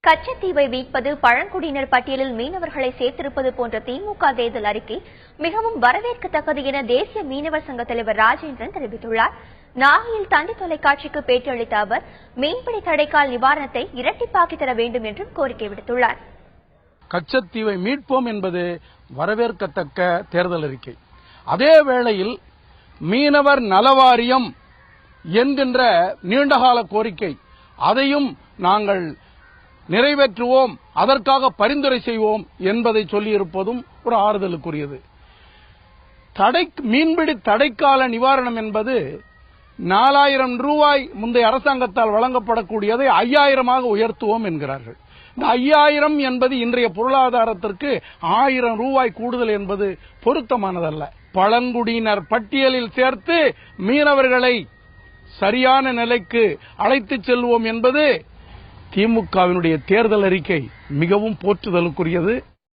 கச்சத்தீவை மீட்பது, பழங்குடியினர் பட்டியலில் மீனவர்களை சேர்த்திருப்பது போன்ற திமுக தேர்தல் அறிக்கை மிகவும் வரவேற்கத்தக்கது என தேசிய மீனவர் சங்க தலைவர் ராஜேந்திரன் தெரிவித்துள்ளார். நாகையில் தந்தி தொலைக்காட்சிக்கு பேட்டியளித்த அவர், மீன்பிடி தடைக்கால் நிவாரணத்தை இரட்டிப்பாக்கி தர வேண்டும் என்றும் கோரிக்கை விடுத்துள்ளார். கச்சத்தீவை மீட்போம் என்பது வரவேற்கத்தக்க தேர்தல் அறிக்கை. அதே வேளையில் மீனவர் நலவாரியம் என்கின்ற நீண்டகால கோரிக்கை, அதையும் நாங்கள் நிறைவேற்றுவோம், அதற்காக பரிந்துரை செய்வோம் என்பதை சொல்லியிருப்பதும் ஒரு ஆறுதலுக்குரியது. மீன்பிடி தடைக்கால நிவாரணம் என்பது 4000 ரூபாய் முந்தைய அரசாங்கத்தால் வழங்கப்படக்கூடியதை 5000 உயர்த்துவோம் என்கிறார்கள். இந்த 5000 என்பது இன்றைய பொருளாதாரத்திற்கு 1000 ரூபாய் கூடுதல் என்பது பொருத்தமானதல்ல. பழங்குடியினர் பட்டியலில் சேர்த்து மீனவர்களை சரியான நிலைக்கு அழைத்துச் செல்வோம் என்பது திமுகவினுடைய தேர்தல் அறிக்கை மிகவும் போற்றுதலுக்குரியது.